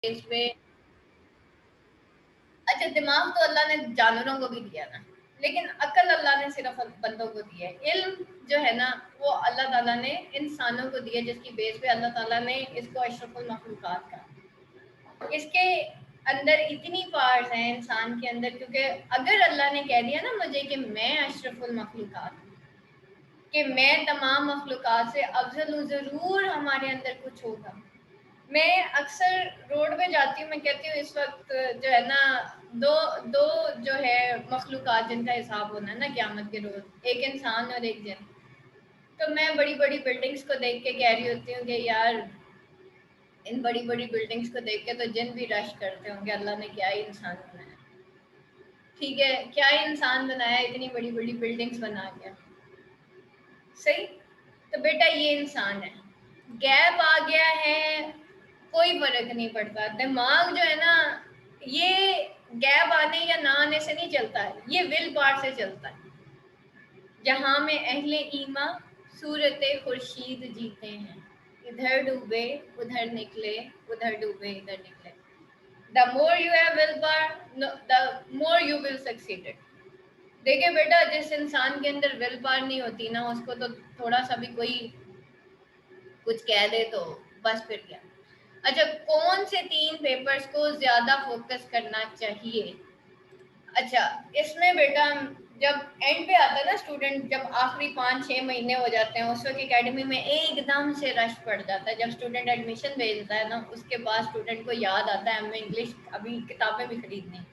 Base पे। अच्छा, दिमाग तो अल्लाह ने जानवरों को भी दिया ना, लेकिन अकल अल्लाह ने सिर्फ बंदों को दी है। इल्म जो है ना वो अल्लाह ताला ने इंसानों को दिया, जिसकी बेस पे अल्लाह ताला ने इसको अशरफुल मखलूकात कहा। इसके अंदर इतनी पार्ट्स हैं इंसान के अंदर, क्योंकि अगर अल्लाह ने कह दिया ना मुझे कि मैं अशरफुल मखलूकात, कि मैं तमाम मखलूकात से अफजल हूँ, ज़रूर हमारे अंदर कुछ होगा। मैं अक्सर रोड पे जाती हूँ, मैं कहती हूँ इस वक्त जो है ना दो दो जो है मखलूकात जिनका हिसाब होना है ना क़यामत के रोज, एक इंसान और एक जिन। तो मैं बड़ी बड़ी बिल्डिंग्स को देख के कह रही होती हूँ कि यार इन बड़ी बड़ी बिल्डिंग्स को देख के तो जिन भी रश करते होंगे, अल्लाह ने क्या ही इंसान बनाया, ठीक है, क्या ही इंसान बनाया, इतनी बड़ी बड़ी बिल्डिंग्स बना गया। सही। तो बेटा ये इंसान है, गैप आ गया है, कोई फर्क नहीं पड़ता। दिमाग जो है ना ये गैप आने या ना आने से नहीं चलता है, ये विल पावर से चलता है। जहां में अहले ईमा सूरत खुर्शीद जीते हैं, इधर डूबे उधर निकले, उधर डूबे इधर निकले। The more you have will power, the more you will succeed. देखिए बेटा, जिस इंसान के अंदर विल पावर नहीं होती ना, उसको तो थोड़ा सा भी कोई कुछ कह दे तो बस फिर क्या। अच्छा, कौन से 3 पेपर्स को ज्यादा फोकस करना चाहिए? अच्छा, इसमें बेटा जब एंड पे आता है ना स्टूडेंट, जब आखिरी 5-6 महीने हो जाते हैं, उस वक्त एकेडमी में एकदम से रश पड़ जाता है। जब स्टूडेंट एडमिशन भेजता है ना, उसके बाद स्टूडेंट को याद आता है हमें इंग्लिश अभी किताबें भी खरीदनी।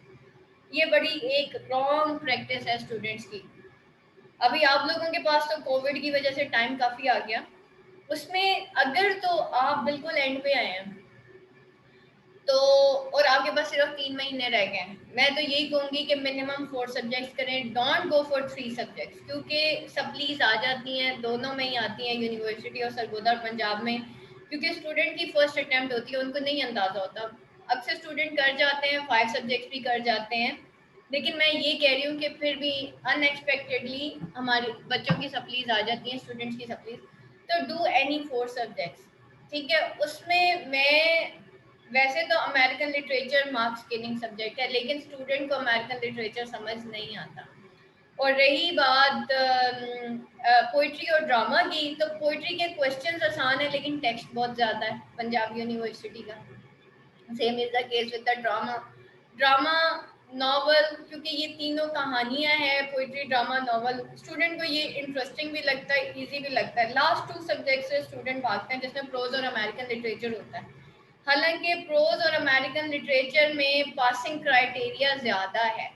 ये बड़ी एक रॉन्ग प्रैक्टिस है स्टूडेंट्स की। अभी आप लोगों के पास तो कोविड की वजह से टाइम काफ़ी आ गया, उसमें अगर तो आप बिल्कुल एंड पे आए हैं तो, और आपके पास सिर्फ 3 महीने रह गए हैं, मैं तो यही कहूँगी कि मिनिमम 4 सब्जेक्ट्स करें, डोंट गो फॉर 3 सब्जेक्ट्स, क्योंकि सप्लीज आ जाती हैं, दोनों में ही आती हैं, यूनिवर्सिटी और सरगोदा और पंजाब में। क्योंकि स्टूडेंट की फर्स्ट अटैम्प्ट होती है, उनको नहीं अंदाज़ा होता। अक्सर स्टूडेंट कर जाते हैं, 5 सब्जेक्ट्स भी कर जाते हैं, लेकिन मैं ये कह रही हूँ कि फिर भी अनएक्सपेक्टेडली हमारे बच्चों की सप्लीज आ जाती हैं, स्टूडेंट्स की सप्लीज। तो डू एनी 4 सब्जेक्ट्स, ठीक है। उसमें मैं वैसे तो American literature marks gaining subject है, लेकिन स्टूडेंट को अमेरिकन लिटरेचर समझ नहीं आता। और रही बात पोइट्री और ड्रामा की, तो पोइट्री के क्वेश्चंस आसान है लेकिन टेक्स्ट बहुत ज़्यादा है पंजाब यूनिवर्सिटी का। Same is the case with the drama. Drama, novel, क्योंकि ये तीनों कहानियां हैं, पोइट्री, ड्रामा, नॉवल, स्टूडेंट को ये इंटरेस्टिंग भी लगता है, इजी भी लगता है। लास्ट 2 सब्जेक्ट से स्टूडेंट भागते हैं, जिसमें प्रोज और अमेरिकन लिटरेचर होता है। हालांकि प्रोज और अमेरिकन लिटरेचर में पासिंग क्राइटेरिया ज़्यादा है,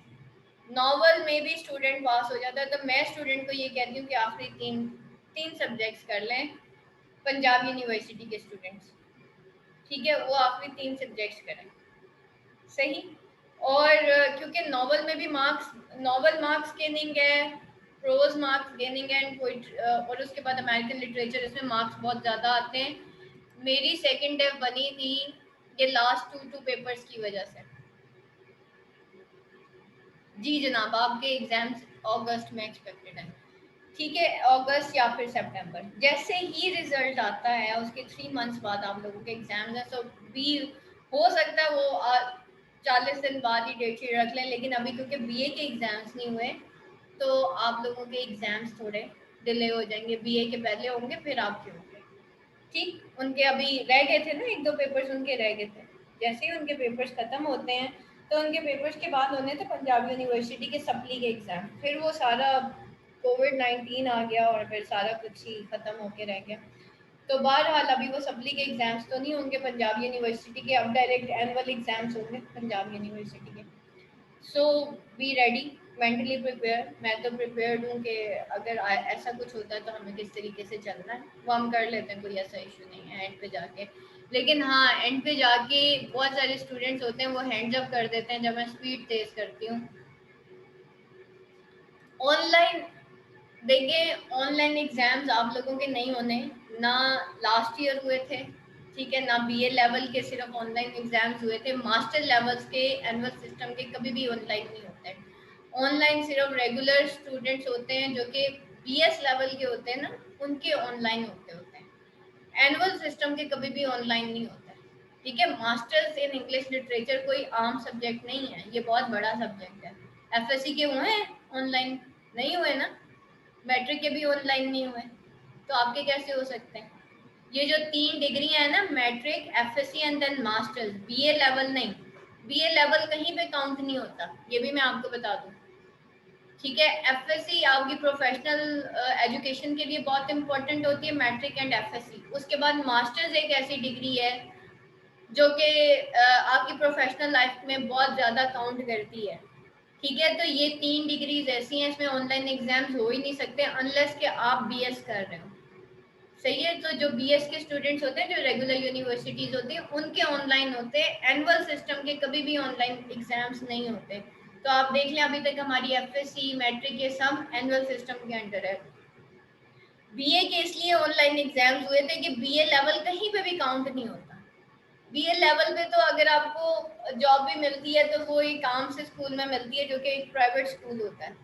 नॉवल में भी स्टूडेंट पास हो जाता है। तो मैं स्टूडेंट को ये कहती हूँ कि आखिरी तीन तीन सब्जेक्ट्स कर लें, पंजाब यूनिवर्सिटी के स्टूडेंट्स, ठीक है, वो आखिरी 3 सब्जेक्ट्स करें। सही। और क्योंकि नॉवल में भी मार्क्स, नॉवल मार्क्स गेनिंग है, प्रोज मार्क्स गेनिंग है, एंड और उसके बाद अमेरिकन लिटरेचर, इसमें मार्क्स बहुत ज़्यादा आते हैं। मेरी सेकंड डेव बनी थी ये लास्ट 2 पेपर्स की वजह से। जी जनाब, आपके एग्जाम्स अगस्त में एक्सपेक्टेड है, ठीक है, अगस्त या फिर सितंबर। जैसे ही रिजल्ट आता है उसके 3 मंथ्स बाद आप लोगों के एग्जाम्स हैं। सो भी हो सकता है वो 40 दिन बाद ही डेट शीट रख लें, लेकिन अभी क्योंकि बीए के एग्जाम्स नहीं हुए तो आप लोगों के एग्जाम्स थोड़े डिले हो जाएंगे। बीए के पहले होंगे फिर आपके होंगे, ठीक। उनके अभी रह गए थे ना 1-2 पेपर्स उनके रह गए थे, जैसे ही उनके पेपर्स खत्म होते हैं तो उनके पेपर्स के बाद होने थे पंजाब यूनिवर्सिटी के सप्ली के एग्ज़ाम। फिर वो सारा कोविड-19 आ गया और फिर सारा कुछ ही ख़त्म होके रह गया। तो बहरहाल अभी वो सप्ली के एग्ज़ाम्स तो नहीं होंगे पंजाब यूनिवर्सिटी के, अब डायरेक्ट एनुअल एग्ज़ाम्स होंगे पंजाब यूनिवर्सिटी के। सो बी रेडी, मेंटली प्रिपेयर। मैं तो प्रिपेयर्ड हूँ कि अगर ऐसा कुछ होता है तो हमें किस तरीके से चलना है वो हम कर लेते हैं, कोई ऐसा इशू नहीं है एंड पे जाके। लेकिन हाँ, एंड पे जाके बहुत सारे स्टूडेंट्स होते हैं वो हैंड्स अप कर देते हैं जब मैं स्पीड तेज करती हूँ। ऑनलाइन, देखिए ऑनलाइन एग्जाम्स आप लोगों के नहीं होने, ना लास्ट ईयर हुए थे, ठीक है, ना बीए लेवल के सिर्फ ऑनलाइन एग्जाम्स हुए थे। मास्टर लेवल्स के एनुअल सिस्टम के कभी भी ऑनलाइन नहीं होते। ऑनलाइन सिर्फ रेगुलर स्टूडेंट्स होते हैं जो कि बीएस लेवल के होते हैं ना, उनके ऑनलाइन होते हैं। एनुअल सिस्टम के कभी भी ऑनलाइन नहीं होते, ठीक है, मास्टर्स इन इंग्लिश लिटरेचर कोई आम सब्जेक्ट नहीं है, ये बहुत बड़ा सब्जेक्ट है। एफएससी के हुए हैं ऑनलाइन? नहीं हुए ना, मैट्रिक के भी ऑनलाइन नहीं हुए, तो आपके कैसे हो सकते हैं? ये जो 3 डिग्री है ना, matric, FSc and then masters, BA level नहीं, बीए लेवल कहीं पे काउंट नहीं होता, ये भी मैं आपको बता दूं। ठीक है, एफएससी आपकी प्रोफेशनल एजुकेशन के लिए बहुत इंपॉर्टेंट होती है, मैट्रिक एंड एफएससी। उसके बाद मास्टर्स एक ऐसी डिग्री है जो कि आपकी प्रोफेशनल लाइफ में बहुत ज़्यादा काउंट करती है। ठीक है, तो ये 3 डिग्रीज ऐसी हैं, इसमें ऑनलाइन एग्जाम्स हो ही नहीं सकते अनलेस कि आप बीएस कर रहे हो। सही है, तो जो बीएस के स्टूडेंट्स होते हैं, जो रेगुलर यूनिवर्सिटीज होती हैं, उनके ऑनलाइन होते हैं, एनुअल सिस्टम के कभी भी ऑनलाइन एग्जाम्स नहीं होते। तो आप देख लें, अभी तक हमारी एफएससी, मैट्रिक, ये सब एनुअल सिस्टम के अंडर है। बीए के इसलिए ऑनलाइन एग्जाम्स हुए थे कि बीए लेवल कहीं पे भी काउंट नहीं होता। बीए लेवल पे तो अगर आपको जॉब भी मिलती है तो वो एक काम से स्कूल में मिलती है, जो कि एक प्राइवेट स्कूल होता है।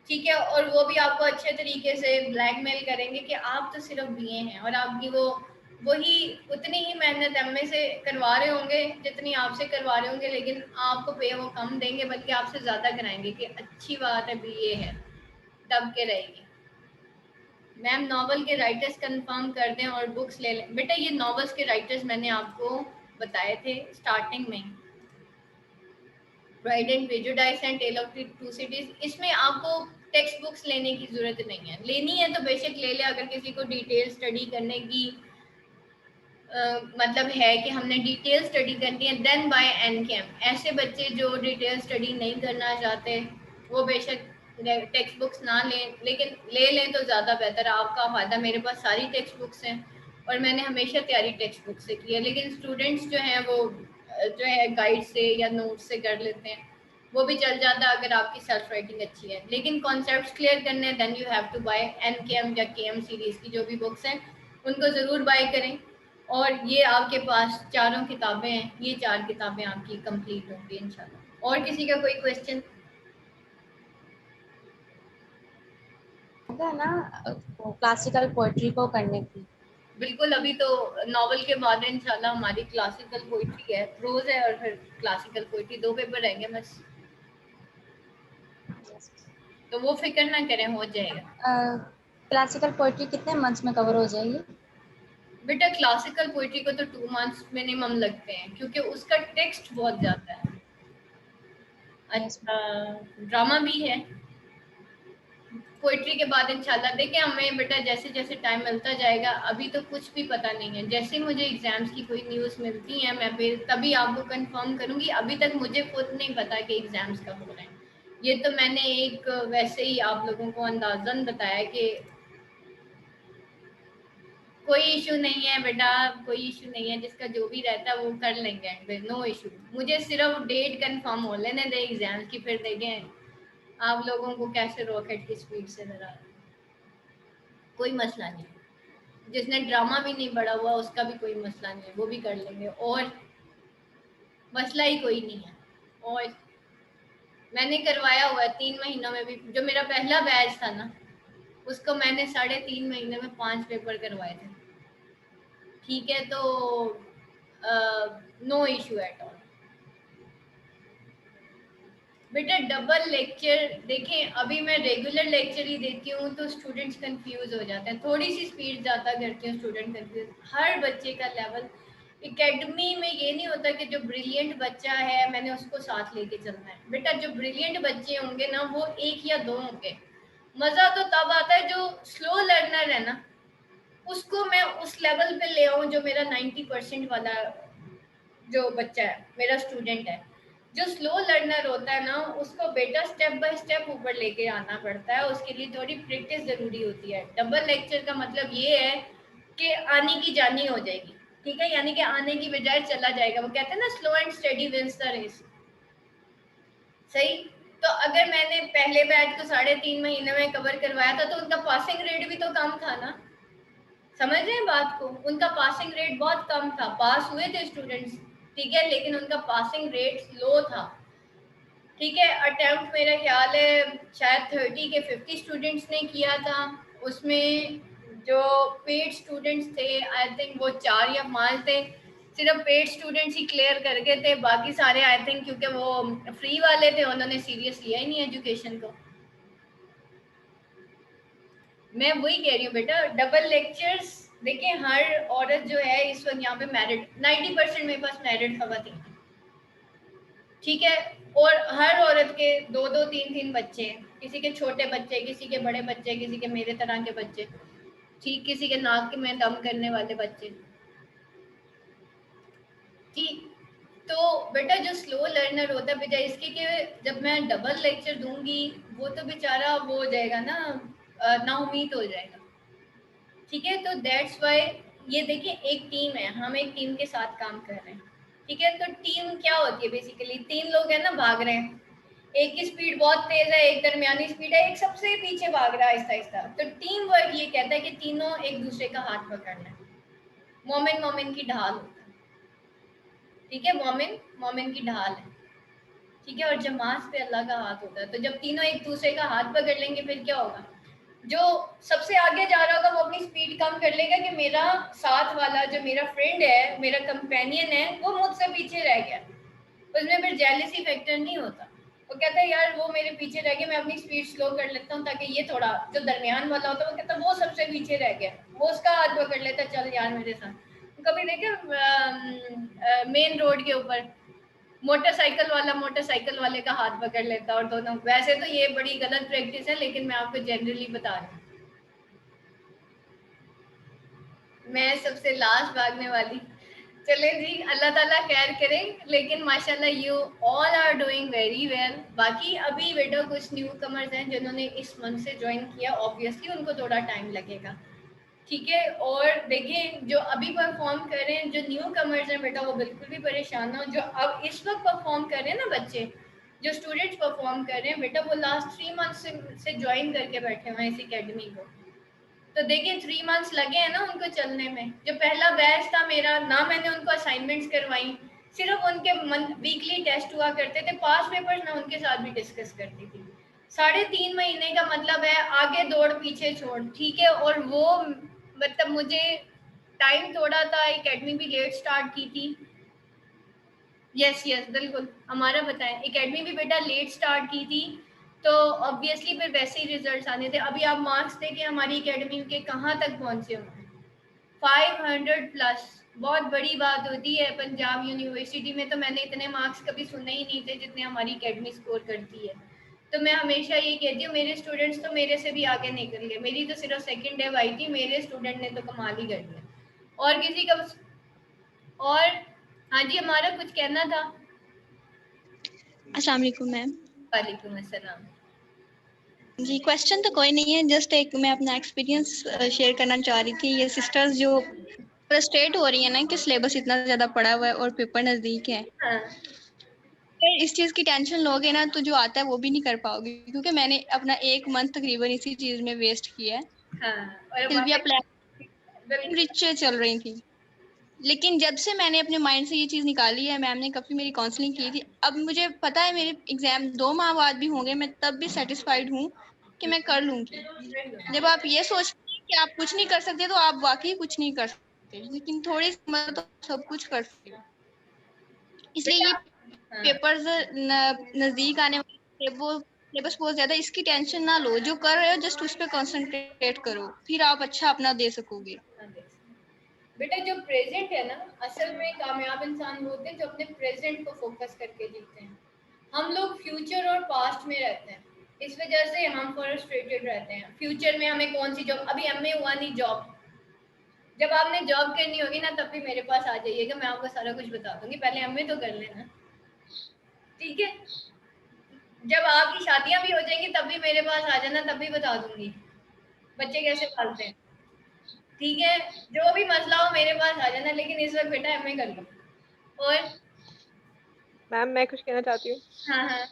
ठीक है, और वो भी आपको अच्छे तरीके से ब्लैकमेल करेंगे कि आप तो सिर्फ बीए हैं, और आपकी वही उतनी ही मेहनत एमए से करवा रहे होंगे जितनी आपसे करवा रहे होंगे, लेकिन आपको पे वो कम देंगे, बल्कि आपसे ज़्यादा कराएंगे कि अच्छी बात है बीए है, दब के रहेगी। मैम नॉवल के राइटर्स कंफर्म कर दें और बुक्स ले लें। बेटा ये नॉवेल्स के राइटर्स मैंने आपको बताए थे स्टार्टिंग में, Pride and Prejudice and Tale of Two Cities. इसमें आपको टेक्स्ट बुक्स लेने की जरूरत नहीं है, लेनी है तो बेशक ले ले, अगर किसी को डिटेल स्टडी करने की मतलब है कि हमने डिटेल स्टडी करनी है, देन बाय एनकेएम। ऐसे बच्चे जो डिटेल स्टडी नहीं करना चाहते वो बेशक टेक्स्ट बुक्स ना लें, लेकिन ले लें तो ज़्यादा बेहतर है, आपका फ़ायदा। मेरे पास सारी टेक्स्ट बुक्स हैं और मैंने हमेशा तैयारी टेक्स्ट बुक से की है, लेकिन स्टूडेंट्स जो हैं वो जो है गाइड से या नोट से कर लेते हैं, वो भी चल जाता है अगर आपकी सेल्फ राइटिंग अच्छी है। लेकिन कॉन्सेप्ट्स क्लियर करने हैं, then you have to buy NKM या केएम सीरीज़ की जो भी बुक्स हैं, उनको ज़रूर बाय करें। और ये आपके पास चारों किताबें हैं, ये 4 किताबें आपकी कंप्लीट होंगी इंशाल्लाह। और किसी का कोई क्वेश्चन? है ना, क्लासिकल पोएट्री को करने की। बिल्कुल, अभी तो नॉवल के बाद इंशाल्लाह हमारी क्लासिकल पोइट्री है, प्रोज है और फिर क्लासिकल पोइट्री, 2 पेपर रहेंगे बस, तो वो फिक्र ना करें, हो जाएगा। क्लासिकल पोएट्री कितने मंथ्स में कवर हो जाएगी? बेटा क्लासिकल पोइट्री को तो 2 मंथ्स मिनिमम लगते हैं, क्योंकि उसका टेक्स्ट बहुत ज़्यादा है। यस। अच्छा, ड्रामा भी है पोइट्री के बाद इंशाल्लाह। देखिए हमें बेटा जैसे जैसे टाइम मिलता जाएगा, अभी तो कुछ भी पता नहीं है, जैसे मुझे एग्जाम्स की कोई न्यूज़ मिलती है मैं फिर तभी आपको कंफर्म करूंगी। अभी तक मुझे खुद नहीं पता कि एग्जाम्स कब हो रहे हैं, ये तो मैंने एक वैसे ही आप लोगों को अंदाजन बताया कि कोई इशू नहीं है बेटा, कोई इशू नहीं है, जिसका जो भी रहता है वो कर लेंगे, नो इशू। मुझे सिर्फ डेट कंफर्म हो लेने दे एग्जाम्स की, फिर देखें आप लोगों को कैसे रॉकेट की स्पीड से डरा, कोई मसला नहीं। जिसने ड्रामा भी नहीं पढ़ा हुआ उसका भी कोई मसला नहीं है, वो भी कर लेंगे, और मसला ही कोई नहीं है। और मैंने करवाया हुआ है 3 महीनों में भी, जो मेरा पहला बैच था ना उसको मैंने 3.5 महीने में 5 पेपर करवाए थे। ठीक है, तो नो इशू एट ऑल। बेटा डबल लेक्चर देखें, अभी मैं रेगुलर लेक्चर ही देती हूँ तो स्टूडेंट्स कंफ्यूज हो जाते हैं, थोड़ी सी स्पीड ज़्यादा करती हूँ, स्टूडेंट कंफ्यूज। हर बच्चे का लेवल एकेडमी में ये नहीं होता कि जो ब्रिलियंट बच्चा है मैंने उसको साथ लेके चलना है। बेटा जो ब्रिलियंट बच्चे होंगे ना वो 1 या 2 होंगे, मज़ा तो तब आता है जो स्लो लर्नर है ना उसको मैं उस लेवल पे ले आऊँ, जो मेरा 90% वाला जो बच्चा है, मेरा स्टूडेंट है। जो स्लो लर्नर होता है ना उसको बेटा स्टेप बाय स्टेप ऊपर लेके आना पड़ता है, उसके लिए थोड़ी प्रैक्टिस ज़रूरी होती है। डबल लेक्चर का मतलब ये है कि आने की जानी हो जाएगी, ठीक है, यानी कि आने की बजाय चला जाएगा। वो कहते हैं ना slow and steady wins the race. सही, तो अगर मैंने पहले बैच को 3.5 महीने में कवर करवाया था तो उनका पासिंग रेट भी तो कम था ना, समझ रहे हैं बात को? उनका पासिंग रेट बहुत कम था, पास हुए थे स्टूडेंट्स, ठीक है, लेकिन उनका पासिंग रेट लो था। ठीक है, अटेम्प्ट मेरा ख्याल है शायद 30 के 50 स्टूडेंट्स ने किया था, उसमें जो पेड स्टूडेंट्स थे आई थिंक वो 4 या 5 थे। सिर्फ पेड स्टूडेंट्स ही क्लियर कर गए थे, बाकी सारे आई थिंक क्योंकि वो फ्री वाले थे उन्होंने सीरियस लिया ही नहीं एजुकेशन को। मैं वही कह रही हूँ बेटा, डबल लेक्चर्स देखिए, हर औरत जो है इस वक्त यहाँ पे मैरिड, 90% मेरे पास मैरिड खवातीन, ठीक है, और हर औरत के 2-2 3-3 बच्चे, किसी के छोटे बच्चे, किसी के बड़े बच्चे, किसी के मेरे तरह के बच्चे, ठीक, किसी के नाक में दम करने वाले बच्चे, ठीक। तो बेटा जो स्लो लर्नर होता है, बजाय इसके कि जब मैं डबल लेक्चर दूंगी, वो तो बेचारा वो हो जाएगा ना, नाउमीद हो जाएगा, ठीक है। तो दैट्स वाई ये देखिए, एक टीम है, हम एक टीम के साथ काम कर रहे हैं, ठीक है। तो टीम क्या होती है, बेसिकली 3 लोग हैं ना, भाग रहे हैं, एक की स्पीड बहुत तेज है, एक दरमियानी स्पीड है, एक सबसे पीछे भाग रहा है आहिस्ता आहिस्ता। तो टीम वर्क ये कहता है कि तीनों एक दूसरे का हाथ पकड़ना है, मोमिन मोमिन की ढाल होता है, ठीक है, मोमिन मोमिन की ढाल है, ठीक है, और जमात पे अल्लाह का हाथ होता है। तो जब तीनों एक दूसरे का हाथ पकड़ लेंगे, फिर क्या होगा, जो सबसे आगे जा रहा होगा वो अपनी स्पीड कम कर लेगा कि मेरा साथ वाला जो मेरा फ्रेंड है, मेरा कंपेनियन है, वो मुझसे पीछे रह गया, उसमें फिर जेलसी फैक्टर नहीं होता। वो कहता है यार वो मेरे पीछे रह गया, मैं अपनी स्पीड स्लो कर लेता हूँ ताकि ये थोड़ा जो दरमियान वाला होता है, वो कहता है वो सबसे पीछे रह गया, वो उसका हाथ पकड़ लेता, चल यार मेरे साथ। कभी देखे मेन रोड के ऊपर मोटरसाइकिल वाला मोटरसाइकिल वाले का हाथ पकड़ लेता, और दोनों, वैसे तो ये बड़ी गलत प्रैक्टिस है, लेकिन मैं आपको जनरली बता रही हूँ। मैं सबसे लास्ट भागने वाली, चले जी, अल्लाह ताला खैर करे, लेकिन माशाल्लाह you all are doing very well. बाकी अभी बेटा कुछ न्यू कमर्स हैं जिन्होंने इस मंथ से ज्वाइन किया, ऑब्वियसली उनको थोड़ा टाइम लगेगा, ठीक है। और देखिए जो अभी परफॉर्म कर रहे हैं, जो न्यू कमर्स हैं बेटा, वो बिल्कुल भी परेशान ना हो। जो अब इस वक्त परफॉर्म कर रहे हैं ना बच्चे, जो स्टूडेंट्स परफॉर्म कर रहे हैं बेटा, वो लास्ट 3 मंथ से ज्वाइन करके बैठे हुए हैं इस एकेडमी को। तो देखिए 3 मंथ्स लगे हैं ना उनको चलने में। जो पहला बैच था मेरा ना, मैंने उनको असाइनमेंट्स करवाई, सिर्फ उनके वीकली टेस्ट हुआ करते थे, पास पेपर्स मैं उनके साथ भी डिस्कस करती थी। 3.5 महीने का मतलब है आगे दौड़ पीछे छोड़, ठीक है। और वो मतलब मुझे टाइम थोड़ा था, एकेडमी भी लेट स्टार्ट की थी, यस यस बिल्कुल, हमारा बताएं, एकेडमी भी बेटा लेट स्टार्ट की थी, तो ऑब्वियसली फिर वैसे ही रिजल्ट्स आने थे। अभी आप मार्क्स देखिए हमारी एकेडमी के कहाँ तक पहुंचे हुए, 500 प्लस, बहुत बड़ी बात होती है। पंजाब यूनिवर्सिटी में तो मैंने इतने मार्क्स कभी सुने ही नहीं थे जितने हमारी एकेडमी स्कोर करती है। तो मैं हमेशा ये कहती हूँ, मेरे स्टूडेंट्स तो मेरे से भी आगे निकल गए, मेरी तो सिर्फ सेकंड डेव आई थी, मेरे स्टूडेंट ने तो कमाल ही कर दिया। और किसी का, और हाँ जी, हमारा कुछ कहना था। अस्सलाम वालेकुम मैम। वालेकुम अस्सलाम। जी क्वेश्चन तो कोई नहीं है, जस्ट एक मैं अपना एक्सपीरियंस शेयर करना चाह रही थी। ये सिस्टर्स जो फ्रस्ट्रेट हो रही है ना कि सिलेबस इतना ज़्यादा पड़ा हुआ है और पेपर नज़दीक है, हाँ अगर इस चीज़ की टेंशन लोगे ना तो जो आता है वो भी नहीं कर पाओगे, क्योंकि मैंने अपना 1 मंथ तकरीबन इसी चीज़ में वेस्ट किया है। हाँ, और सिल्विया वापस प्लान बिल्कुल। रिच चल रही थी, लेकिन जब से मैंने अपने माइंड से ये चीज़ निकाली है, मैम ने काफ़ी मेरी काउंसलिंग की थी, अब मुझे पता है मेरे एग्जाम 2 माह बाद भी होंगे, मैं तब भी सेटिस्फाइड हूँ कि मैं कर लूंगी। जब आप ये सोचते हैं कि आप कुछ नहीं कर सकते, तो आप वाकई कुछ नहीं कर सकते, लेकिन थोड़ी सी मदद तो सब कुछ कर सकते हो। इसलिए बेटा ये हाँ पेपर्स नजदीक आने वाले वो सिलेबस बहुत ज्यादा, इसकी टेंशन ना लो, जो कर रहे हो जस्ट उस पर कंसंट्रेट करो, फिर आप अच्छा अपना दे सकोगे। हाँ, देख सकते। बेटा जो प्रेजेंट है ना, असल में कामयाब इंसान वो होते हैं जो अपने प्रेजेंट को फोकस करके जीते हैं। हम लोग फ्यूचर और पास्ट में रहते हैं, इस वजह से हम फ्रस्ट्रेटेड रहते हैं। फ्यूचर में हमें कौन सी जॉब, अभी एमए हुआ नहीं, जॉब, जब आपने जॉब करनी होगी ना तब भी मेरे पास आ जाइएगा, मैं आपको सारा कुछ बता दूंगी, पहले एमए तो कर लेना, ठीक है। जब आपकी शादियां भी हो जाएंगी तब भी मेरे पास आ जाना, तब भी बता दूंगी बच्चे कैसे पालते हैं, ठीक है। जो भी मसला हो मेरे पास आ जाना, लेकिन इस वक्त बेटा एमए कर लो। और मैम मैं कुछ कहना चाहती हूँ। हाँ हाँ,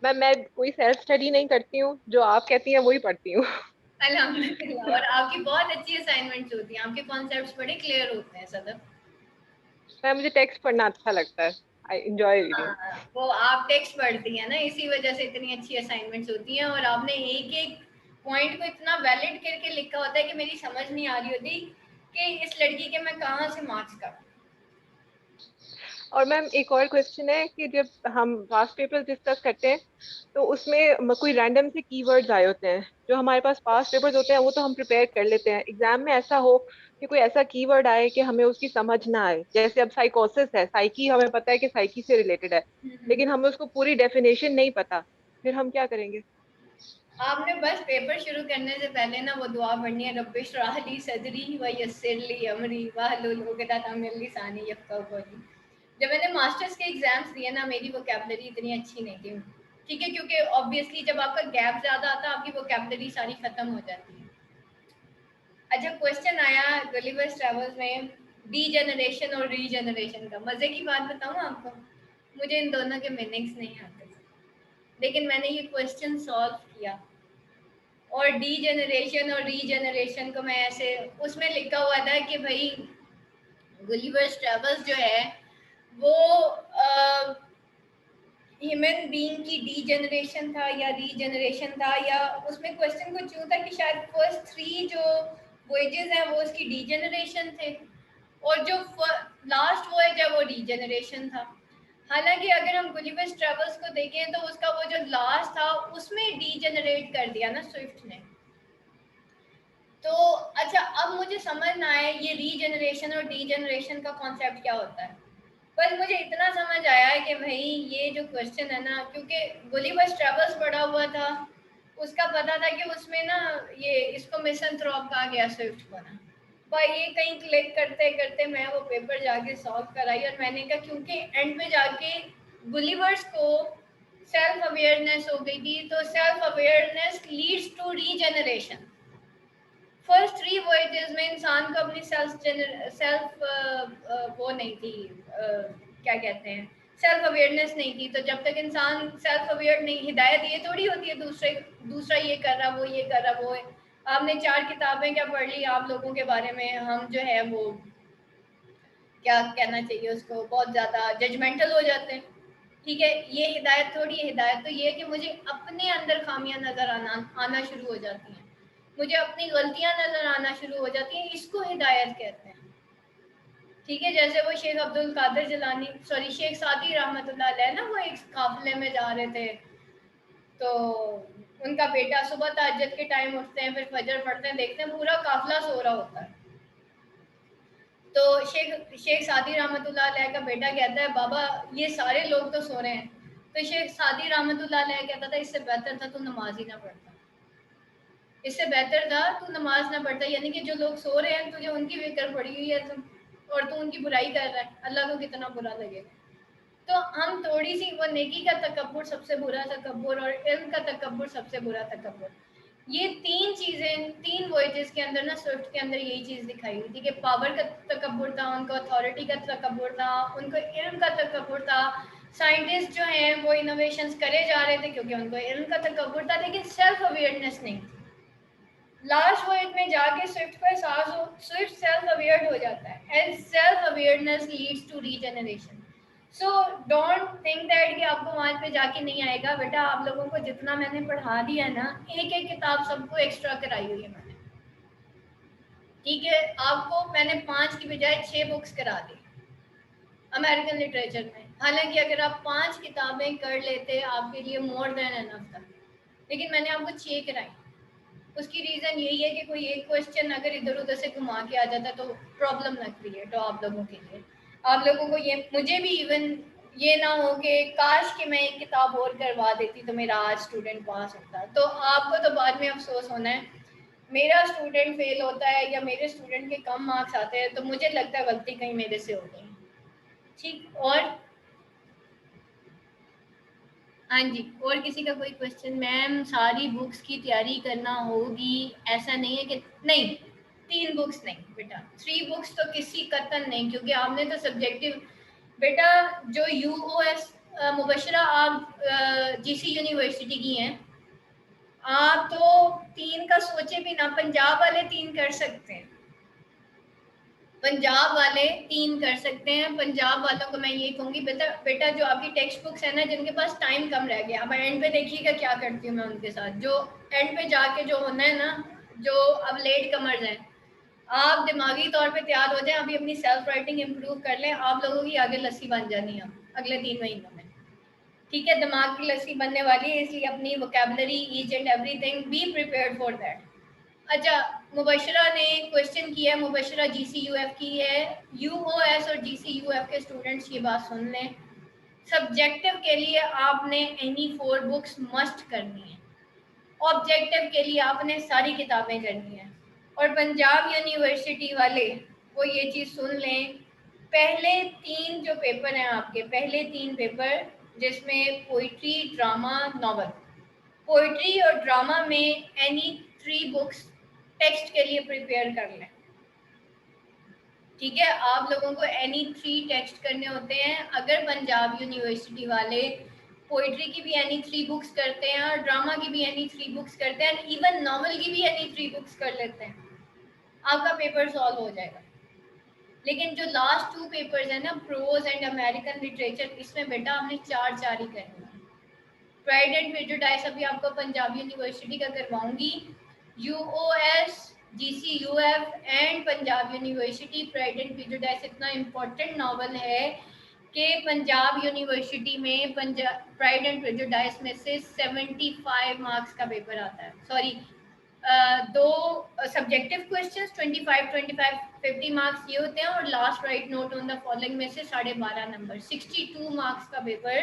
मैम मैं कोई सेल्फ स्टडी नहीं करती हूँ, जो आप कहती हैं वही पढ़ती हूँ। अल्हम्दुलिल्लाह। और आपकी बहुत अच्छी असाइनमेंट्स होती हैं, आपके कॉन्सेप्ट्स बड़े क्लियर होते हैं सदर। मैम मुझे टेक्स्ट पढ़ना अच्छा लगता है, आई एंजॉय रीडिंग। हाँ, वो आप टेक्स्ट पढ़ती हैं ना, इसी वजह से इतनी अच्छी असाइनमेंट्स होती हैं, और आपने एक एक पॉइंट को इतना वैलिड करके लिखा होता है कि मेरी समझ नहीं आ रही होती कि इस लड़की के मैं कहाँ से मार्क्स काटूं। और मैम एक और क्वेश्चन है कि जब हम पास्ट पेपर डिस्कस करते हैं तो उसमें कोई रैंडम से कीवर्ड्स आए होते हैं, जो हमारे पास पास्ट पेपर्स होते हैं वो तो हम प्रिपेयर कर लेते हैं, एग्जाम में ऐसा हो कि कोई ऐसा कीवर्ड आए कि हमें उसकी समझ ना आए, जैसे अब साइकोसिस है, साइकी हमें पता है कि साइकी से रिलेटेड है, लेकिन हमें उसको पूरी डेफिनेशन नहीं पता, फिर हम क्या करेंगे? आपने बस पेपर शुरू करने से पहले ना वो दुआ पढ़नी है, रब्बि इश्रह ली सदरी व यस्सिर ली अमरी वाहलुल उक़दतम मिन लिसानी यफ़क़हू क़ौली। जब मैंने मास्टर्स के एग्जाम्स दिए ना, मेरी वोकैबुलरी इतनी अच्छी नहीं थी, ठीक है, क्योंकि ऑब्वियसली जब आपका गैप ज़्यादा आता है आपकी वोकैबुलरी सारी ख़त्म हो जाती है। अच्छा, क्वेश्चन आया गलिवर्स ट्रैवल्स में डी जनरेशन और रीजनरेशन का। मज़े की बात बताऊँ आपको, मुझे इन दोनों के मीनिंग्स नहीं आते, लेकिन मैंने ये क्वेश्चन सॉल्व किया और डी जनरेशन और रीजनरेशन को मैं ऐसे, उसमें लिखा हुआ था कि भाई गलिवर्स ट्रैवल्स जो है वो ह्यूमन बीइंग की डी जनरेशन था या रीजनरेशन था, या उसमें क्वेश्चन कुछ यूँ था कि शायद फर्स्ट 3 जो वॉयजेस हैं वो उसकी डी जनरेशन थे और जो लास्ट वॉयज है वो रीजनरेशन था। हालांकि अगर हम गलिवर्स ट्रैवल्स को देखें तो उसका वो जो लास्ट था उसमें डी जनरेट कर दिया ना स्विफ्ट ने। तो अच्छा, अब मुझे समझ ना आए ये रीजनरेशन और डी जनरेशन का कॉन्सेप्ट क्या होता है, पर मुझे इतना समझ आया है कि भाई ये जो क्वेश्चन है ना, क्योंकि गलिवर्स ट्रैवल्स पढ़ा हुआ था, उसका पता था कि उसमें ना ये इसको मिसंथ्रोप कहा गया स्विफ्ट को ना, पर ये कहीं क्लिक करते करते मैं वो पेपर जाके सॉल्व कराई और मैंने कहा क्योंकि एंड पे जाके गलिवर्स को सेल्फ अवेयरनेस हो गई थी, तो self awareness leads to regeneration. First 3 voyages में इंसान को अपनी सेल्फ वो नहीं थी, क्या कहते हैं, सेल्फ अवेयरनेस नहीं थी, तो जब तक इंसान सेल्फ अवेयर नहीं, हिदायत ये थोड़ी होती है दूसरा ये कर रहा वो ये कर रहा वो है। आपने 4 किताबें क्या पढ़ ली आप लोगों के बारे में, हम जो है वो क्या कहना चाहिए उसको, बहुत ज़्यादा जजमेंटल हो जाते हैं, ठीक है, ये हिदायत थोड़ी है। हिदायत तो ये है कि मुझे अपने अंदर खामियां नज़र आना शुरू हो जाती हैं, मुझे अपनी गलतियां नज़र आना शुरू हो जाती हैं, इसको हिदायत कहते हैं, ठीक है। जैसे वो शेख अब्दुल कादिर जिलानी, सॉरी शेख सादी रहमतुल्लाह अलैह ना, वो एक काफिले में जा रहे थे, तो उनका बेटा सुबह तहज्जुद के टाइम उठते हैं, फिर फजर पढ़ते हैं, देखते हैं पूरा काफिला सो रहा होता है, तो शेख सादी रहमतुल्लाह अलैह का बेटा कहता है बाबा ये सारे लोग तो सो रहे हैं, तो शेख सादी रहमतुल्लाह अलैह कहता था इससे बेहतर था तू नमाज ही ना पढ़ता, इससे बेहतर था तू नमाज ना पढ़ता, यानी कि जो लोग सो रहे हैं तुझे उनकी फिक्र पड़ी हुई है और तू उनकी बुराई कर रहा है, अल्लाह को कितना बुरा लगेगा। तो हम थोड़ी सी, वो नेकी का तकब्बुर सबसे बुरा तकब्बुर और इल्म का तकब्बुर सबसे बुरा तकब्बुर, ये 3 चीज़ें 3 वॉयजेस के अंदर ना स्विफ्ट के अंदर यही चीज़ दिखाई हुई थी कि पावर का तकब्बुर था, उनको अथॉरिटी का तकब्बुर था, उनको इल्म का तकब्बुर था। साइंटिस्ट जो हैं वो इनोवेशंस करे जा रहे थे क्योंकि उनको इल्म का तकब्बुर था, लेकिन सेल्फ अवेयरनेस नहीं थी। लास्ट वॉयज में जाके स्विफ्ट को एहसास हो, स्विफ्ट सेल्फ अवेयर्ड हो जाता है and self awareness leads to regeneration. So don't think that कि आपको वहाँ पे जाके नहीं आएगा, बेटा आप लोगों को जितना मैंने पढ़ा दिया है ना, एक एक किताब सबको एक्स्ट्रा कराई हुई है मैंने, ठीक है, आपको मैंने 5 की बजाय 6 बुक्स करा दी अमेरिकन लिटरेचर में, हालांकि अगर आप 5 किताबें कर लेते आपके लिए मोर देन एनफ था, लेकिन मैंने आपको 6 कराई। उसकी रीज़न यही है कि कोई एक क्वेश्चन अगर इधर उधर से घुमा के आ जाता तो प्रॉब्लम ना क्रिएट हो आप लोगों के लिए, आप लोगों को ये, मुझे भी इवन ये ना हो कि काश कि मैं एक किताब और करवा देती तो मेरा आज स्टूडेंट पास होता, तो आपको तो बाद में अफसोस होना है, मेरा स्टूडेंट फेल होता है या मेरे स्टूडेंट के कम मार्क्स आते हैं तो मुझे लगता है गलती कहीं मेरे से हो गई, ठीक। और हाँ जी, और किसी का कोई क्वेश्चन? मैम सारी बुक्स की तैयारी करना होगी, ऐसा नहीं है कि नहीं, 3 बुक्स नहीं बेटा, 3 बुक्स तो किसी कतन नहीं, क्योंकि आपने तो सब्जेक्टिव बेटा, जो यूओएस मुबशरा आप जीसी यूनिवर्सिटी की हैं, आप तो 3 का सोचे भी ना, पंजाब वाले 3 कर सकते हैं, पंजाब वाले 3 कर सकते हैं। पंजाब वालों को मैं ये कहूँगी बेटा जो आपकी टेक्स्ट बुक्स है ना, जिनके पास टाइम कम रह गया, अब एंड पे देखिएगा क्या करती हूँ मैं उनके साथ, जो एंड पे जाके जो होना है ना, जो अब लेट कमर्स हैं, आप दिमागी तौर पे तैयार हो जाएं, अभी अपनी सेल्फ राइटिंग इम्प्रूव कर लें, आप लोगों की आगे लस्सी बन जानी है अगले 3 महीनों में। ठीक है, दिमाग की लस्सी बनने वाली है, इसलिए अपनी vocabulary each and everything be prepared for that. अच्छा, मुबशरा ने क्वेश्चन किया है, मुबशरा GCUF की है। UOS और GCUF के स्टूडेंट्स ये बात सुन लें, सब्जेक्टिव के लिए आपने एनी 4 बुक्स मस्ट करनी है, ऑब्जेक्टिव के लिए आपने सारी किताबें करनी है। और पंजाब यूनिवर्सिटी वाले वो ये चीज़ सुन लें, पहले 3 जो पेपर हैं आपके, पहले 3 पेपर जिसमें पोइट्री, ड्रामा, नॉवल, पोइट्री और ड्रामा में एनी 3 बुक्स टेक्स्ट के लिए प्रिपेयर कर लें। ठीक है, आप लोगों को एनी 3 टेक्स्ट करने होते हैं। अगर पंजाब यूनिवर्सिटी वाले पोइट्री की भी एनी 3 बुक्स करते हैं और ड्रामा की भी एनी 3 बुक्स करते हैं, इवन नॉवल की भी एनी 3 बुक्स कर लेते हैं, आपका पेपर सॉल्व हो जाएगा। लेकिन जो लास्ट 2 पेपर्स हैं ना, प्रोज एंड अमेरिकन लिटरेचर, इसमें बेटा आपने 4 ही करनी है। प्राइड एंड प्रेजुडिस अभी आपको पंजाब यूनिवर्सिटी का करवाऊंगी। UOS, GCUF and Punjab university, pride and prejudice इतना इम्पोर्टेंट नॉवल है कि पंजाब यूनिवर्सिटी में प्राइड एंड प्रेजुडिस में से 75 मार्क्स का पेपर आता है। सॉरी, 2 सब्जेक्टिव क्वेश्चंस 25 50 मार्क्स ये होते हैं, और last right note on the following में से 12.5 नंबर, 62 मार्क्स का पेपर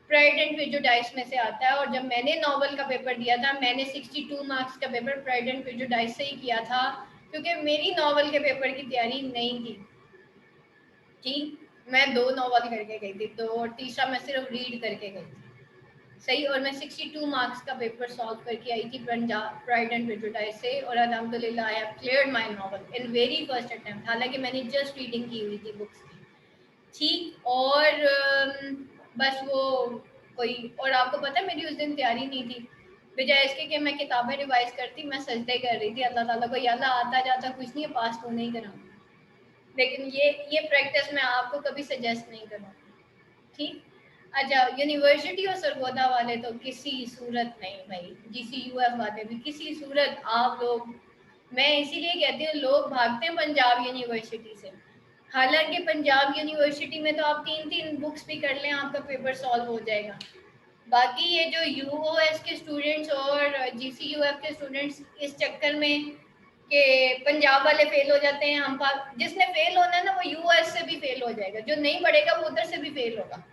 प्राइड एंड प्रेजुडिस में से आता है। और जब मैंने नॉवल का पेपर दिया था, मैंने 62 मार्क्स का पेपर प्राइड एंड प्रेजुडिस से ही किया था, क्योंकि मेरी नॉवल के पेपर की तैयारी नहीं थी। ठीक, मैं 2 नॉवल करके गई थी, 2 और तीसरा मैं सिर्फ रीड करके गई थी। सही, और मैं 62 मार्क्स का पेपर सॉल्व करके आई थी पंजाब प्राइड एंड प्रेजुडिस से, और अल्हम्दुलिल्लाह I have cleared my novel in very first attempt, हालांकि मैंने जस्ट रीडिंग की हुई थी बुक्स की। ठीक, और बस वो कोई, और आपको पता है मेरी उस दिन तैयारी नहीं थी, बजाय इसके कि मैं किताबें रिवाइज करती, मैं सजदे कर रही थी अल्लाह ताला को, या अल्लाह आता जाता कुछ नहीं है, पास तो नहीं करा। लेकिन ये प्रैक्टिस मैं आपको कभी सजेस्ट नहीं करूँगी। ठीक, अच्छा, यूनिवर्सिटी और सरगोदा वाले तो किसी सूरत नहीं भाई, GCUF वाले भी किसी सूरत। आप लोग, मैं इसीलिए कहती हूँ लोग भागते हैं पंजाब यूनिवर्सिटी से, हालांकि पंजाब यूनिवर्सिटी में तो आप 3 बुक्स भी कर लें, आपका पेपर सॉल्व हो जाएगा। बाकी ये जो UOS के स्टूडेंट्स और GCUF के स्टूडेंट्स इस चक्कर में कि पंजाब वाले फेल हो जाते हैं, हम जिसने फेल होना है ना, वो UOS से भी फेल हो जाएगा, जो नहीं पढ़ेगा वो उधर से भी फेल होगा।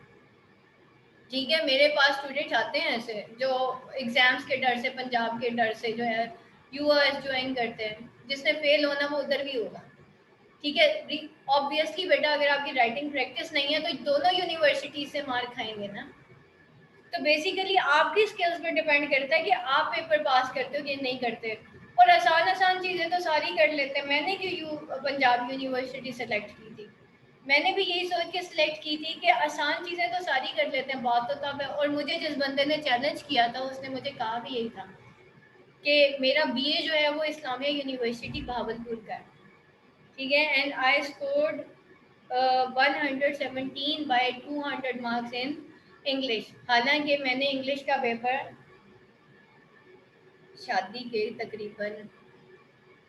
ठीक है, मेरे पास स्टूडेंट्स आते हैं ऐसे जो एग्जाम्स के डर से, पंजाब के डर से जो है UOS ज्वाइन करते हैं, जिसने फेल होना वो उधर भी होगा। ठीक है, ऑब्वियसली बेटा अगर आपकी राइटिंग प्रैक्टिस नहीं है तो दोनों यूनिवर्सिटी से मार खाएंगे ना। तो बेसिकली आपकी स्किल्स पे डिपेंड करता है कि आप पेपर पास करते हो कि नहीं करते। और आसान चीज़ें तो सारी कर लेते हैं। मैंने क्यों पंजाब यूनिवर्सिटी सेलेक्ट की थी, मैंने भी यही सोच के सिलेक्ट की थी कि आसान चीज़ें तो सारी कर लेते हैं, बात तो तब है। और मुझे जिस बंदे ने चैलेंज किया था उसने मुझे कहा भी यही था कि मेरा BA जो है वो इस्लामिया यूनिवर्सिटी भावलपुर का है। ठीक है, and I scored 117 by 200 marks in English. हालांकि मैंने इंग्लिश का पेपर शादी के तकरीबन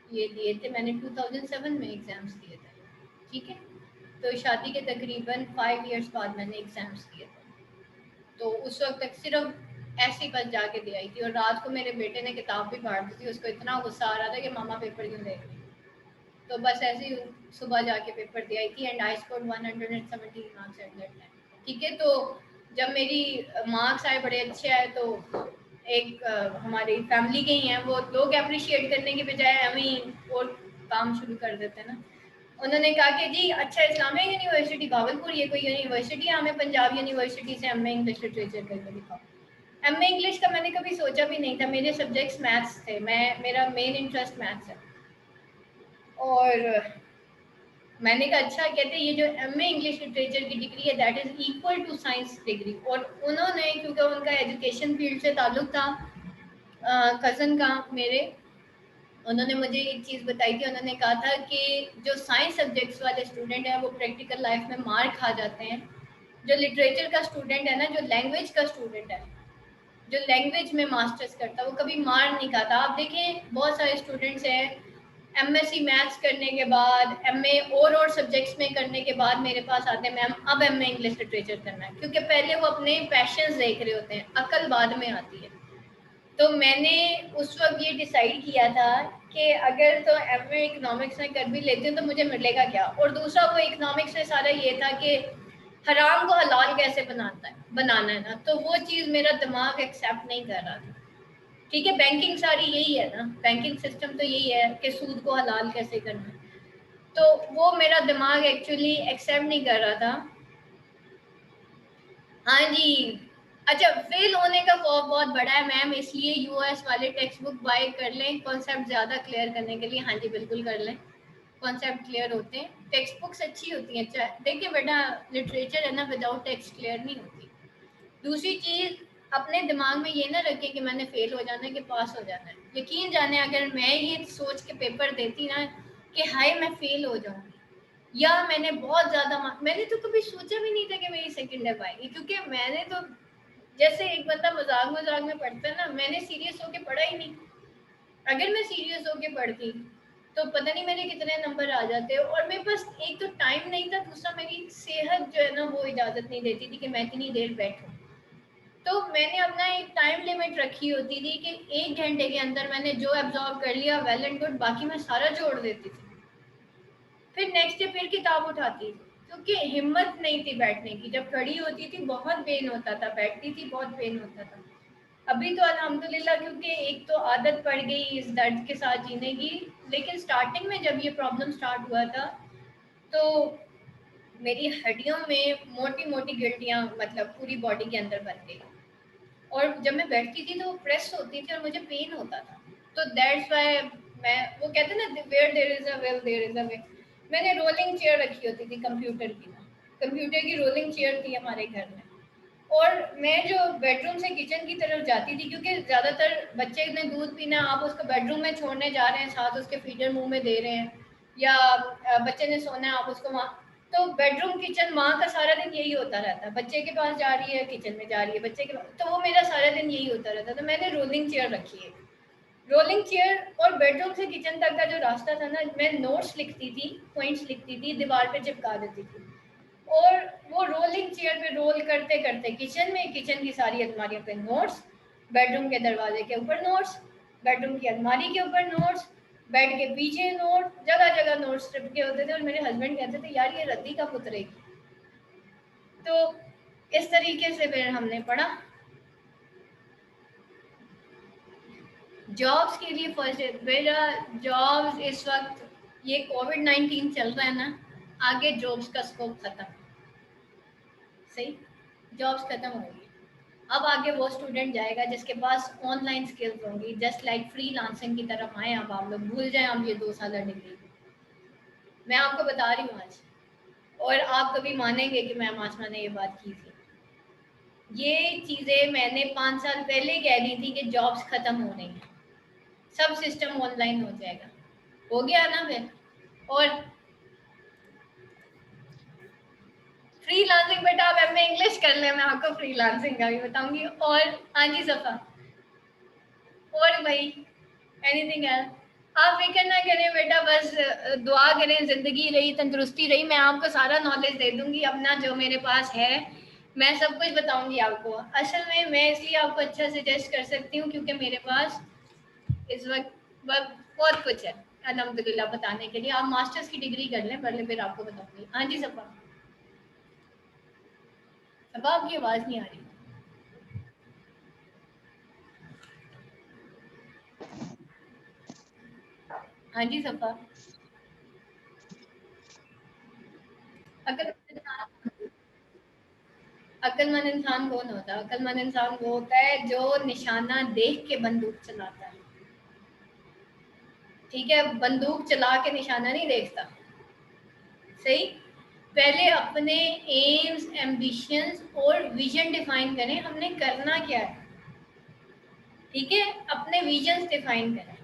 ये दिए थे, मैंने 2007 में एग्ज़ाम्स दिए थे। ठीक है, तो शादी के तकरीबन 5 इयर्स बाद मैंने एग्ज़ाम्स दिए थे। तो उस वक्त तक सिर्फ ऐसी बस जाके दे आई थी, और रात को मेरे बेटे ने किताब भी फाड़ दी थी, उसको इतना गुस्सा आ रहा था कि मामा पेपर क्यों दे रही। तो बस ऐसे ही सुबह जाके पेपर दे आई थी, and I scored 117 marks at that time. ठीक है, तो जब मेरी मार्क्स आए बड़े अच्छे आए, तो एक हमारी फैमिली के ही हैं वो लोग, अप्रिशिएट करने के बजाय हमें ही और काम शुरू कर देते हैं ना। उन्होंने कहा कि जी अच्छा, इस्लामिया यूनिवर्सिटी भावलपुर ये कोई यूनिवर्सिटी है, हमें पंजाब यूनिवर्सिटी से MA इंग्लिश लिटरेचर करके दिखाओ। MA इंग्लिश का मैंने कभी सोचा भी नहीं था, मेरे सब्जेक्ट्स मैथ्स थे, मेरा मेन इंटरेस्ट मैथ्स है। और मैंने कहा अच्छा, कहते ये जो MA इंग्लिश लिटरेचर की डिग्री है that is equal to science degree. और उन्होंने, क्योंकि उनका एजुकेशन फील्ड से ताल्लुक़ था, कज़न का मेरे, उन्होंने मुझे एक चीज़ बताई थी। उन्होंने कहा था कि जो साइंस सब्जेक्ट्स वाले स्टूडेंट हैं वो प्रैक्टिकल लाइफ में मार खा जाते हैं, जो लिटरेचर का स्टूडेंट है ना, जो लैंग्वेज का स्टूडेंट है, जो लैंग्वेज में मास्टर्स करता है, वो कभी मार नहीं खाता। आप देखें बहुत सारे स्टूडेंट्स हैं एमएससी मैथ्स करने के बाद एमए और सब्जेक्ट्स में करने के बाद मेरे पास आते हैं मैम अब एमए इंग्लिश लिटरेचर करना है, क्योंकि पहले वो अपने पैशंस देख रहे होते हैं, अकल बाद में आती है। तो मैंने उस वक्त ये डिसाइड किया था कि अगर तो एमए इकोनॉमिक्स में कर भी लेती हूँ तो मुझे मिलेगा क्या, और दूसरा वो इकोनॉमिक्स में सारा ये था कि हराम को हलाल कैसे बनाना है ना, तो वो चीज़ मेरा दिमाग एक्सेप्ट नहीं कर रहा था। ठीक है, बैंकिंग सारी यही है ना, बैंकिंग सिस्टम तो यही है कि सूद को हलाल कैसे करना है, तो वो मेरा दिमाग एक्चुअली एक्सेप्ट नहीं कर रहा था। हाँ जी, अच्छा, फेल होने का खौफ बहुत बड़ा है मैम, इसलिए यूएस वाले टेक्स्ट बुक बाय कर लें कॉन्सेप्ट ज़्यादा क्लियर करने के लिए। हाँ जी बिल्कुल कर लें, कॉन्सेप्ट क्लियर होते हैं, टेक्स्ट बुक्स अच्छी होती हैं। अच्छा देखिए बेटा, लिटरेचर है ना, विदाउट टेक्स्ट क्लियर नहीं होती। दूसरी चीज़, अपने दिमाग में ये ना रखें कि मैंने फेल हो जाना है कि पास हो जाना है। यकीन जाने अगर मैं ये सोच के पेपर देती ना कि हाय मैं फेल हो जाऊंगी, या मैंने बहुत ज़्यादा मैंने तो कभी सोचा भी नहीं था कि मेरी सेकंड डिव आएगी, क्योंकि मैंने तो जैसे एक बंदा मजाक मजाक में पढ़ता है ना, मैंने सीरियस होके पढ़ा ही नहीं। अगर मैं सीरियस होके पढ़ती तो पता नहीं मेरे कितने नंबर आ जाते, और मेरे पास एक तो टाइम नहीं था, दूसरा मेरी सेहत जो है ना वो इजाज़त नहीं देती थी कि मैं इतनी देर बैठूं। तो मैंने अपना एक टाइम लिमिट रखी होती थी कि 1 घंटे के अंदर मैंने जो एब्जॉर्ब कर लिया वेल एंड गुड, बाकी मैं सारा छोड़ देती थी। फिर नेक्स्ट डे फिर किताब उठाती थी, क्योंकि हिम्मत नहीं थी बैठने की। जब खड़ी होती थी बहुत पेन होता था, बैठती थी बहुत पेन होता था। अभी तो अल्हम्दुलिल्लाह, क्योंकि एक तो आदत पड़ गई इस दर्द के साथ जीने की, लेकिन स्टार्टिंग में जब ये प्रॉब्लम स्टार्ट हुआ था तो मेरी हड्डियों में मोटी मोटी गिल्टियाँ मतलब पूरी बॉडी के अंदर बन गई, और जब मैं बैठती थी तो वो प्रेस होती थी और मुझे पेन होता था। तो दैट्स वाई मैं, वो कहते हैं ना where there is a will there is a way, मैंने रोलिंग चेयर रखी होती थी कंप्यूटर की ना, कंप्यूटर की रोलिंग चेयर थी हमारे घर में। और मैं जो बेडरूम से किचन की तरफ जाती थी, क्योंकि ज़्यादातर बच्चे ने दूध पीना, आप उसको बेडरूम में छोड़ने जा रहे हैं, साथ उसके फीडर मुंह में दे रहे हैं, या बच्चे ने सोना है आप उसको वहाँ, तो बेडरूम किचन माँ का सारा दिन यही होता रहता है, बच्चे के पास जा रही है किचन में जा रही है, बच्चे के पास, तो वो मेरा सारा दिन यही होता रहता। तो मैंने रोलिंग चेयर रखी है, रोलिंग चेयर, और बेडरूम से किचन तक का जो रास्ता था ना, मैं नोट्स लिखती थी, पॉइंट्स लिखती थी, दीवार पे चिपका देती थी, और वो रोलिंग चेयर पे रोल करते करते किचन में, किचन की सारी अलमारियों पे नोट्स, बेडरूम के दरवाजे के ऊपर नोट्स, बेडरूम की अलमारी के ऊपर नोट्स, बेड के पीछे नोट, जगह जगह नोट्स चिपके होते थे। और मेरे हस्बैंड कहते थे यार ये रद्दी का पुतरेगी। तो इस तरीके से फिर हमने पढ़ा। जॉब्स के लिए फर्स्ट मेरा जॉब्स इस वक्त, ये कोविड-19 चल रहा है ना, आगे जॉब्स का स्कोप खत्म, सही, जॉब्स खत्म होगी। अब आगे वो स्टूडेंट जाएगा जिसके पास ऑनलाइन स्किल्स होंगी, जस्ट लाइक फ्रीलांसिंग की तरफ आए। अब आप लोग भूल जाएं अब ये 2 साल डिग्री, मैं आपको बता रही हूँ आज, और आप कभी मानेंगे कि मैम आसमा ने ये बात की थी। ये चीज़ें मैंने 5 साल पहले कह दी थी कि जॉब्स खत्म हो रही हैं, सब सिस्टम ऑनलाइन हो जाएगा, हो गया ना फिर। और फ्रीलांसिंग बेटा आप एमए इंग्लिश कर लें, मैं आपको फ्रीलांसिंग का भी बताऊंगी। और हाँ जी सफ़ा, और भाई एनीथिंग एल्स, आप फिक्र ना करें बेटा, बस दुआ करें, ज़िंदगी रही, तंदुरुस्ती रही, मैं आपको सारा नॉलेज दे दूंगी अपना जो मेरे पास है, मैं सब कुछ बताऊंगी आपको। असल में मैं इसलिए आपको अच्छा सजेस्ट कर सकती हूँ क्योंकि मेरे पास इस वक्त बहुत कुछ है अल्हम्दुलिल्लाह बताने के लिए। आप मास्टर्स की डिग्री कर लें पहले, फिर आपको बताऊंगी। हाँ जी सफ़ा, सफ़ा आपकी आवाज़ नहीं आ रही। हाँ जी सफ़ा, अक्लमंद इंसान कौन होता है? अक्लमंद इंसान वो होता है जो निशाना देख के बंदूक चलाता है, ठीक है, बंदूक चला के निशाना नहीं देखता, सही। पहले अपने एम्स, एम्बिशंस और विजन डिफाइन करें, हमने करना क्या है, ठीक है, अपने विजन डिफाइन करें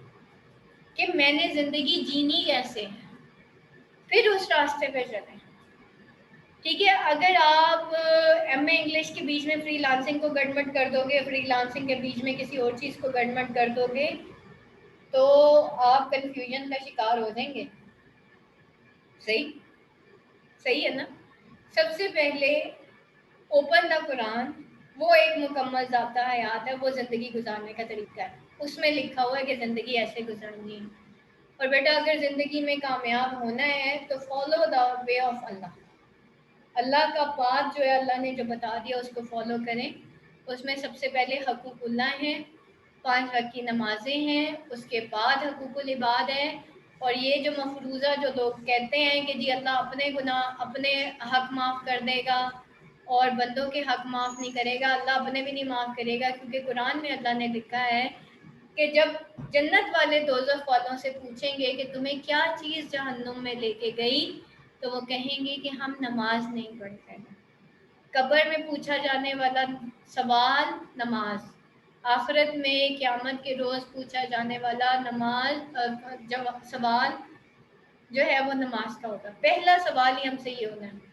कि मैंने जिंदगी जीनी कैसे है, फिर उस रास्ते पे चलें, ठीक है। अगर आप एमए इंग्लिश के बीच में फ्रीलांसिंग को गड़बड़ कर दोगे, फ्रीलांसिंग के बीच में किसी और चीज़ को गड़बड़ कर दोगे, तो आप कंफ्यूजन का शिकार हो जाएंगे। सही सही है ना। सबसे पहले ओपन द कुरान, वो एक मुकम्मल ज़ाब्ता हयात है, वो ज़िंदगी गुजारने का तरीका है। उसमें लिखा हुआ है कि ज़िंदगी ऐसे गुजारनी है। और बेटा अगर ज़िंदगी में कामयाब होना है तो फॉलो द वे ऑफ अल्लाह। अल्लाह का पाथ जो है, अल्लाह ने जो बता दिया उसको फॉलो करें। उसमें सबसे पहले हकूकुल्लाह हैं, 5 वक्त की नमाजें हैं, उसके बाद हकूकुल इबाद है। और ये जो मफरूज़ा जो लोग कहते हैं कि जी अल्लाह अपने गुनाह अपने हक माफ़ कर देगा और बंदों के हक माफ़ नहीं करेगा, अल्लाह अपने भी नहीं माफ़ करेगा, क्योंकि कुरान में अल्लाह ने लिखा है कि जब जन्नत वाले दोज़ख वालों से पूछेंगे कि तुम्हें क्या चीज़ जहन्नुम में लेके गई, तो वो कहेंगे कि हम नमाज नहीं पढ़ते हैं। कब्र में पूछा जाने वाला सवाल नमाज, आखिरत में क़यामत के रोज़ पूछा जाने वाला सवाल जो है वो नमाज का होगा। पहला सवाल ही हमसे ये होना है।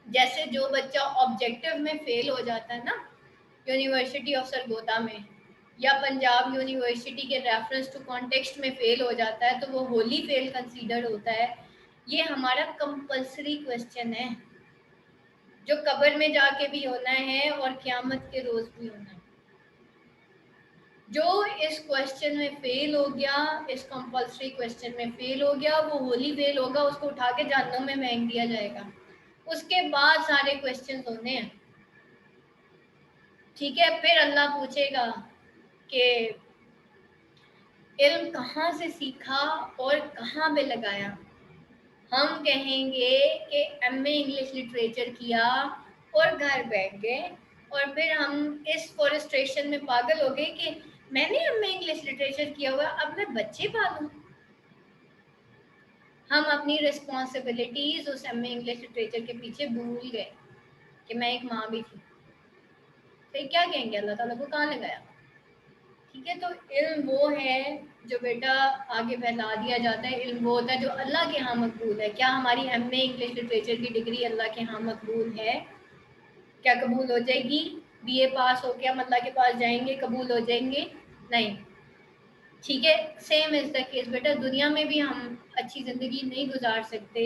जैसे जो बच्चा ऑब्जेक्टिव में फेल हो जाता है ना, यूनिवर्सिटी ऑफ सरगोदा में या पंजाब यूनिवर्सिटी के रेफरेंस टू कॉन्टेक्स्ट में फेल हो जाता है, तो वो होली फेल कंसीडर होता है। ये हमारा कंपल्सरी क्वेश्चन है, जो कब्र में जाके भी होना है और क़यामत के रोज भी होना है। जो इस क्वेश्चन में फेल हो गया, इस कंपल्सरी क्वेश्चन में फेल हो गया, वो होली फेल होगा, उसको उठा के जहन्नुम में फेंक दिया जाएगा। उसके बाद सारे क्वेश्चन होने हैं। ठीक है, फिर अल्लाह पूछेगा कि इल्म कहाँ से सीखा और कहाँ पे लगाया। हम कहेंगे कि एमए इंग्लिश लिटरेचर किया और घर बैठ गए, और फिर हम इस फ्रस्ट्रेशन में पागल हो गए कि मैंने एमए इंग्लिश लिटरेचर किया हुआ, अब मैं बच्चे पालूं। हम अपनी रिस्पॉन्सिबिलिटीज उस एमए इंग्लिश लिटरेचर के पीछे भूल गए कि मैं एक माँ भी थी। तो क्या कहेंगे, अल्लाह ताला को कहाँ लगाया। ठीक है, तो इल्म वो है जो बेटा आगे फैला दिया जाता है। इल्म वो होता है जो अल्लाह के यहाँ मकबूल है। क्या हमारी एमए इंग्लिश लिटरेचर की डिग्री अल्लाह के यहाँ मकबूल है? क्या कबूल हो जाएगी? बीए पास हो के हम अल्लाह के पास जाएंगे, कबूल हो जाएंगे? नहीं। ठीक है, सेम इज द केस बेटा, दुनिया में भी हम अच्छी ज़िंदगी नहीं गुजार सकते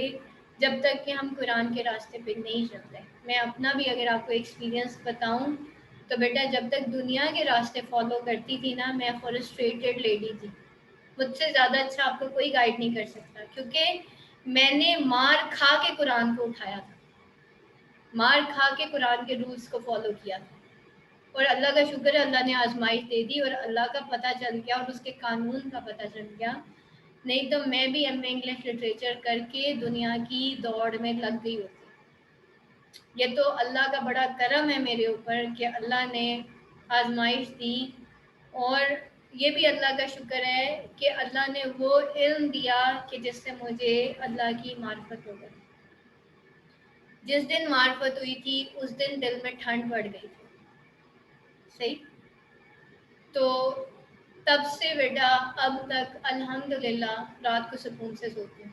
जब तक कि हम कुरान के रास्ते पे नहीं चलते। मैं अपना भी अगर आपको एक्सपीरियंस बताऊं तो बेटा जब तक दुनिया के रास्ते फॉलो करती थी ना, मैं फ्रस्ट्रेटेड लेडी थी। मुझसे ज़्यादा अच्छा आपको कोई गाइड नहीं कर सकता, क्योंकि मैंने मार खा के कुरान को उठाया था, मार खा के कुरान के रूल्स को फॉलो किया था। और अल्लाह का शुक्र है, अल्लाह ने आजमाइश दे दी और अल्लाह का पता चल गया और उसके कानून का पता चल गया। नहीं तो मैं भी एमए इंग्लिश लिटरेचर करके दुनिया की दौड़ में लग गई होती। ये तो अल्लाह का बड़ा करम है मेरे ऊपर कि अल्लाह ने आजमाइश दी, और ये भी अल्लाह का शुक्र है कि अल्लाह ने वो इल्म दिया कि जिससे मुझे अल्लाह की मार्फत हो गई। जिस दिन मार्फत हुई थी उस दिन दिल में ठंड पड़ गई थी। सही, तो तब से बेटा अब तक अल्हम्दुलिल्लाह रात को सुकून से सोती हूँ।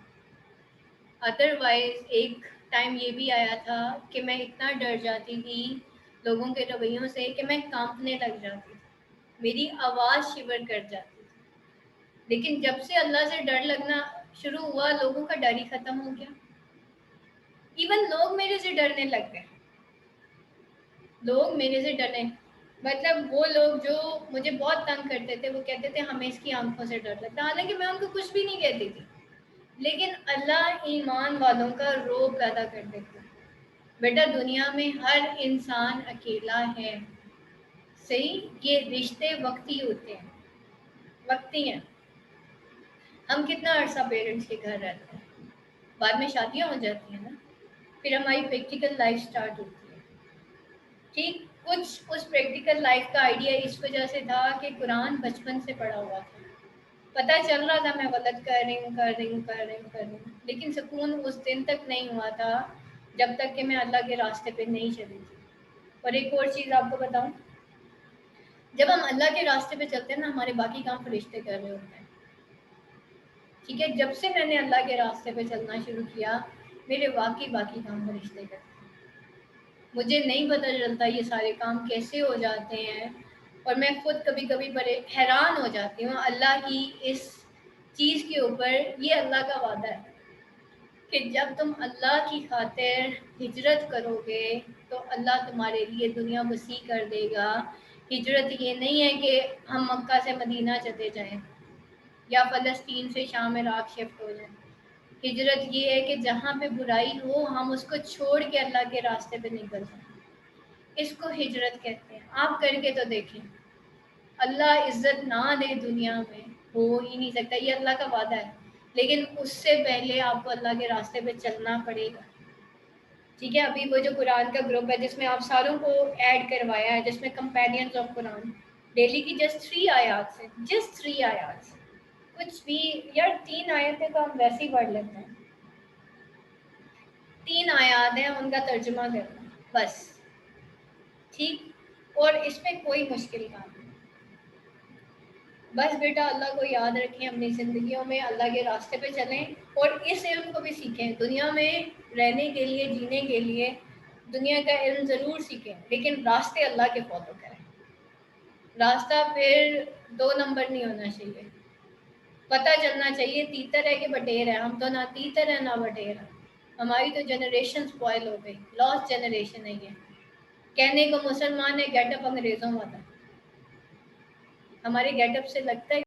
अदरवाइज एक टाइम ये भी आया था कि मैं इतना डर जाती थी लोगों के रवैयों से कि मैं कांपने लग जाती थी, मेरी आवाज़ शिवर कर जाती थी। लेकिन जब से अल्लाह से डर लगना शुरू हुआ, लोगों का डर ही ख़त्म हो गया। इवन लोग मेरे से डरने लग गए। लोग मेरे से डरे, मतलब वो लोग जो मुझे बहुत तंग करते थे, वो कहते थे हमें इसकी आंखों से डर लगता है। हालांकि मैं उनको कुछ भी नहीं कहती थी, लेकिन अल्लाह ईमान वालों का रोब पैदा कर देता है। बेटा दुनिया में हर इंसान अकेला है। सही, ये रिश्ते वक्ती होते हैं, वक्ती हैं। हम कितना अरसा पेरेंट्स के घर रहते हैं, बाद में शादियां हो जाती हैं ना, फिर हमारी प्रैक्टिकल लाइफ स्टार्ट होती है। ठीक, कुछ उस प्रैक्टिकल लाइफ का आइडिया इस वजह से था कि कुरान बचपन से पढ़ा हुआ था, पता चल रहा था मैं गलत कर रही हूँ, लेकिन सुकून उस दिन तक नहीं हुआ था जब तक कि मैं अल्लाह के रास्ते पे नहीं चली थी। और एक और चीज़ आपको बताऊं, जब हम अल्लाह के रास्ते पे चलते हैं ना, हमारे बाकी काम फरिश्ते कर रहे होते हैं। ठीक है, जब से मैंने अल्लाह के रास्ते पे चलना शुरू किया, मेरे बाकी काम फरिश्ते करते हैं। मुझे नहीं पता चलता ये सारे काम कैसे हो जाते हैं, और मैं खुद कभी कभी बड़े हैरान हो जाती हूँ अल्लाह की इस चीज़ के ऊपर। ये अल्लाह का वादा है कि जब तुम अल्लाह की खातिर हिजरत करोगे तो अल्लाह तुम्हारे लिए दुनिया वसी कर देगा। हिजरत ये नहीं है कि हम मक्का से मदीना चले जाएं या फ़लस्तीन से शाम इराक शिफ्ट हो जाएं। हिजरत ये है कि जहाँ पे बुराई हो हम उसको छोड़ के अल्लाह के रास्ते पे निकल जाएं। इसको हिजरत कहते हैं। आप करके तो देखें, अल्लाह इज्जत ना दे दुनिया में हो ही नहीं सकता, ये अल्लाह का वादा है। लेकिन उससे पहले आपको अल्लाह के रास्ते पे चलना पड़ेगा। ठीक है, अभी वो जो कुरान का ग्रुप है जिसमें आप सारों को ऐड करवाया है, जिसमें कंपेनियंस ऑफ कुरान, डेली की जस्ट 3 आयात से, जस्ट 3 आयात से कुछ भी यार, 3 आयतें तो हम वैसे ही पढ़ लेते हैं। 3 आयात हैं, उनका तर्जुमा करना बस, ठीक। और इसमें कोई मुश्किल काम नहीं। बस बेटा अल्लाह को याद रखें, अपनी ज़िंदगियों में अल्लाह के रास्ते पे चलें और इस इल्म को भी सीखें। दुनिया में रहने के लिए, जीने के लिए दुनिया का इल्म ज़रूर सीखें, लेकिन रास्ते अल्लाह के फॉलो करें। रास्ता फिर 2 नंबर नहीं होना चाहिए। पता चलना चाहिए तीतर है कि बटेर है। हम तो ना तीतर है ना बटेर है। हमारी तो जनरेशन स्पॉइल हो गई, लॉस्ट जनरेशन है ये। कहने को मुसलमान है, गेटअप अंग्रेज़ों वाला। हमारे गेटअप से लगता है